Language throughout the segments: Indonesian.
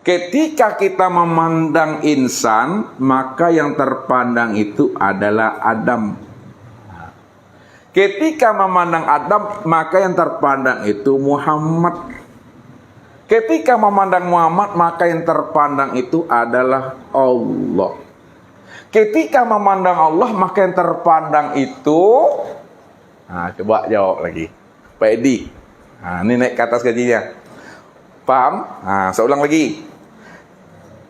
Ketika kita memandang insan, maka yang terpandang itu adalah Adam. Ketika memandang Adam, maka yang terpandang itu Muhammad. Ketika memandang Muhammad, maka yang terpandang itu adalah Allah. Ketika memandang Allah, maka yang terpandang itu, coba jawab lagi, Pak Edi. Ini naik ke atas gajinya. Paham? Saya ulang lagi.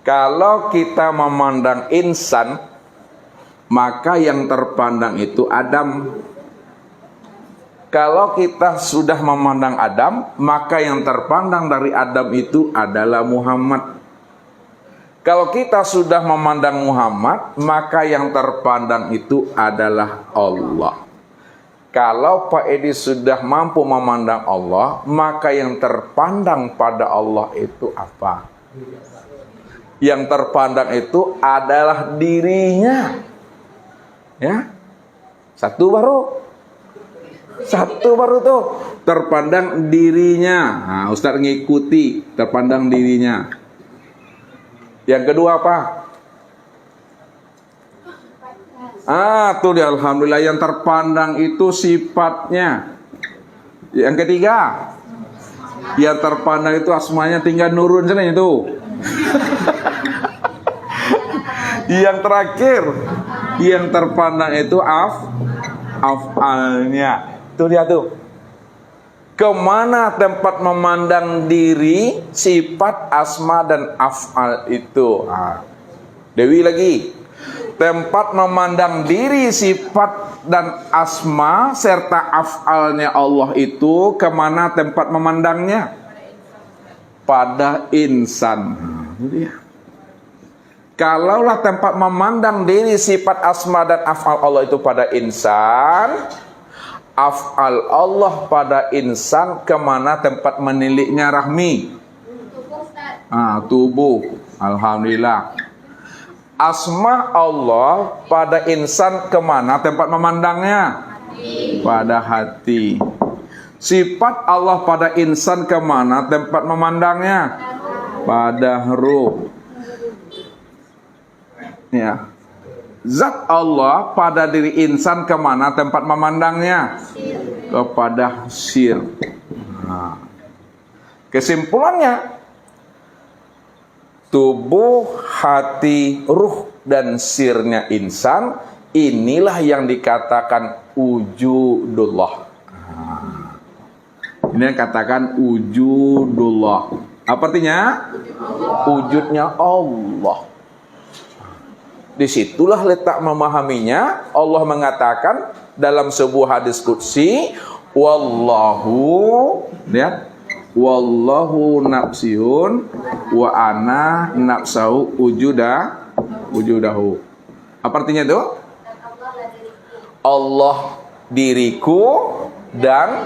Kalau kita memandang insan, maka yang terpandang itu Adam. Kalau kita sudah memandang Adam, maka yang terpandang dari Adam itu adalah Muhammad. Kalau kita sudah memandang Muhammad, maka yang terpandang itu adalah Allah. Kalau Pak Edi sudah mampu memandang Allah, maka yang terpandang pada Allah itu apa? Yang terpandang itu adalah dirinya. Ya. Satu baru tuh terpandang dirinya. Ustaz ngikuti terpandang dirinya. Yang kedua apa? Tuh dia, alhamdulillah, yang terpandang itu sifatnya. Yang ketiga, yang terpandang itu asmanya, tinggal nurun sana itu. Yang terakhir, yang terpandang itu afalnya. Tuh dia tuh. Kemana tempat memandang diri, sifat, asma, dan afal itu? Dewi lagi. Tempat memandang diri, sifat, dan asma, serta afalnya Allah itu, kemana tempat memandangnya? Pada insan. Kalaulah tempat memandang diri, sifat, asma, dan afal Allah itu pada insan, afal Allah pada insan, kemana tempat meniliknya, Rahmi? Tubuh. Alhamdulillah. Asma Allah pada insan, kemana tempat memandangnya? Pada hati. Sifat Allah pada insan, kemana tempat memandangnya? Pada ruh. Ya. Zat Allah pada diri insan, kemana tempat memandangnya? Kepada sir. Kesimpulannya, tubuh, hati, ruh, dan sirnya insan, inilah yang dikatakan wujudullah. Ini yang katakan wujudullah. Apa artinya? Wujudnya Allah. Disitulah letak memahaminya. Allah mengatakan dalam sebuah hadis qudsi, wallahu, lihat, wallahu nafsihun wa ana nafsahu wujudahu. Apa artinya itu? Allah diriku dan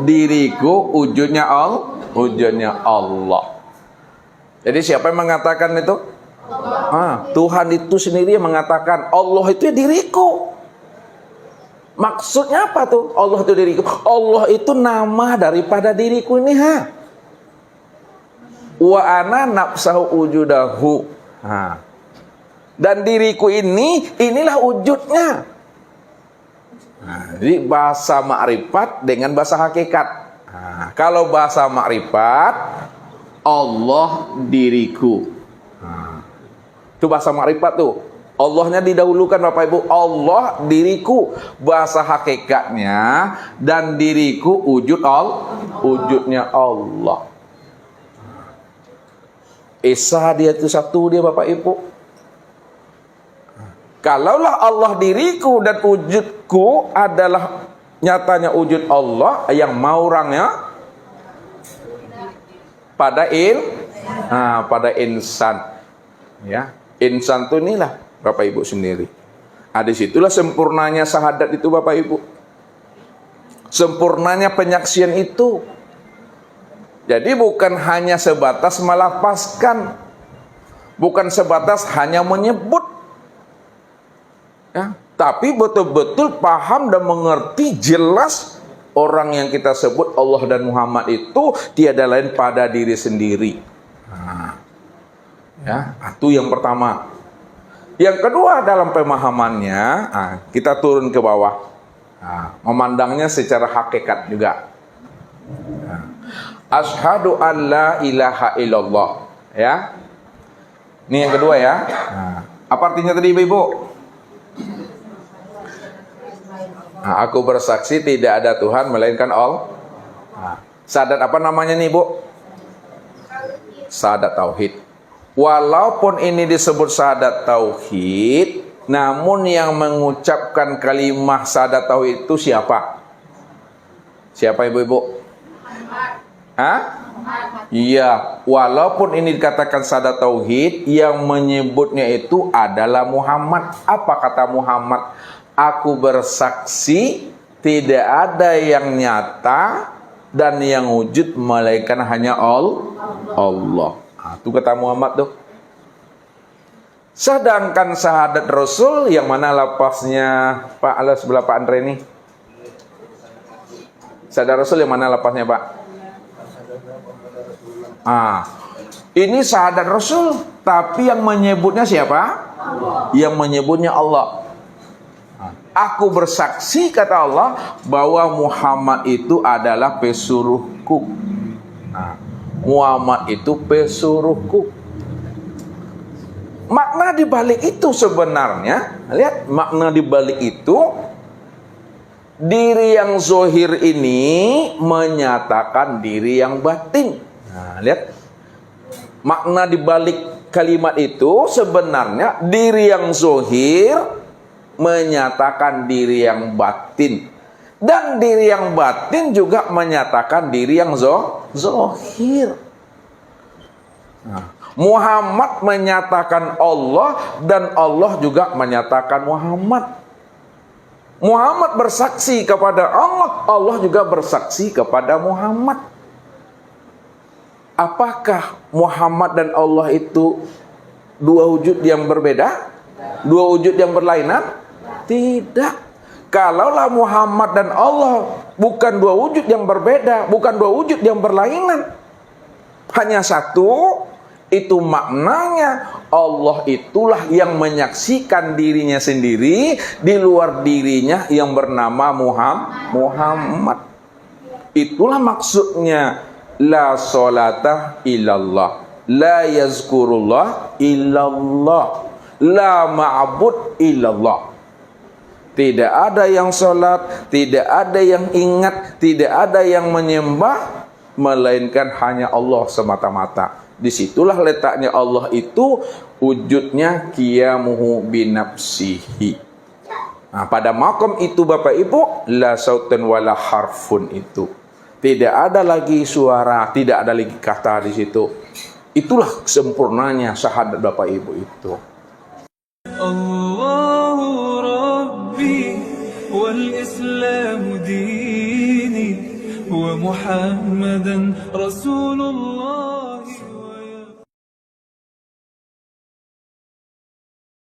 diriku wujudnya Allah. Jadi siapa yang mengatakan itu? Tuhan itu sendiri yang mengatakan Allah itu diriku. Maksudnya apa tuh? Allah itu diriku. Allah itu nama daripada diriku ini, Wa ana nafsahu wujudahu. Dan diriku inilah wujudnya. Jadi bahasa makrifat dengan bahasa hakikat. Kalau bahasa makrifat, Allah diriku. Itu bahasa makrifat tuh. Allahnya didahulukan, Bapak Ibu. Allah diriku. Bahasa hakikatnya, dan diriku wujudnya Allah. Esa dia itu satu dia, Bapak Ibu. Kalaulah Allah diriku dan wujudku adalah nyatanya wujud Allah, yang mau orangnya pada insan. Ya. Insan itu inilah Bapak Ibu sendiri. Disitulah sempurnanya syahadat itu, Bapak Ibu. Sempurnanya penyaksian itu. Jadi bukan hanya sebatas melafazkan, bukan sebatas hanya menyebut, ya, tapi betul-betul paham dan mengerti jelas orang yang kita sebut Allah dan Muhammad itu tiada lain pada diri sendiri. Ya, itu yang pertama. Yang kedua dalam pemahamannya, kita turun ke bawah. Memandangnya secara hakikat juga. Asyhadu an la ilaha illallah. Ya. Ini yang kedua ya. Apa artinya tadi Ibu? Aku bersaksi tidak ada Tuhan melainkan Allah. Syahadat apa namanya nih Bu? Syahadat tauhid. Walaupun ini disebut syahadat tauhid, namun yang mengucapkan kalimat syahadat tauhid itu siapa? Siapa ibu-ibu? Iya, walaupun ini dikatakan syahadat tauhid, yang menyebutnya itu adalah Muhammad. Apa kata Muhammad? Aku bersaksi tidak ada yang nyata dan yang wujud melainkan hanya Allah. Itu kata Muhammad tuh. Sedangkan syahadat Rasul yang mana lapasnya Pak ala sebelah Pak Andre ini? Syahadat Rasul yang mana lapasnya Pak? Ini syahadat Rasul, tapi yang menyebutnya siapa? Allah. Yang menyebutnya Allah. Aku bersaksi kata Allah bahwa Muhammad itu adalah pesuruhku. Muhammad itu pesuruhku. Makna di balik itu sebenarnya, lihat makna di balik itu, diri yang zohir ini menyatakan diri yang batin. Lihat makna di balik kalimat itu sebenarnya diri yang zohir menyatakan diri yang batin. Dan diri yang batin juga menyatakan diri yang zohir. Muhammad menyatakan Allah dan Allah juga menyatakan Muhammad. Muhammad bersaksi kepada Allah, Allah juga bersaksi kepada Muhammad. Apakah Muhammad dan Allah itu dua wujud yang berbeda? Dua wujud yang berlainan? Tidak. Kalaulah Muhammad dan Allah bukan dua wujud yang berbeda, bukan dua wujud yang berlainan, hanya satu, itu maknanya Allah itulah yang menyaksikan dirinya sendiri di luar dirinya yang bernama Muhammad. Itulah maksudnya la sholata illallah, la yazkurullah illallah, la ma'bud illallah. Tidak ada yang sholat, tidak ada yang ingat, tidak ada yang menyembah, melainkan hanya Allah semata-mata. Disitulah letaknya Allah itu, wujudnya qiyamuhu binafsihi. Pada makom itu Bapak Ibu, la sautan wala harfun itu. Tidak ada lagi suara, tidak ada lagi kata di situ. Itulah sempurnanya syahadat Bapak Ibu itu. والإسلام ديني ومحمدا رسول الله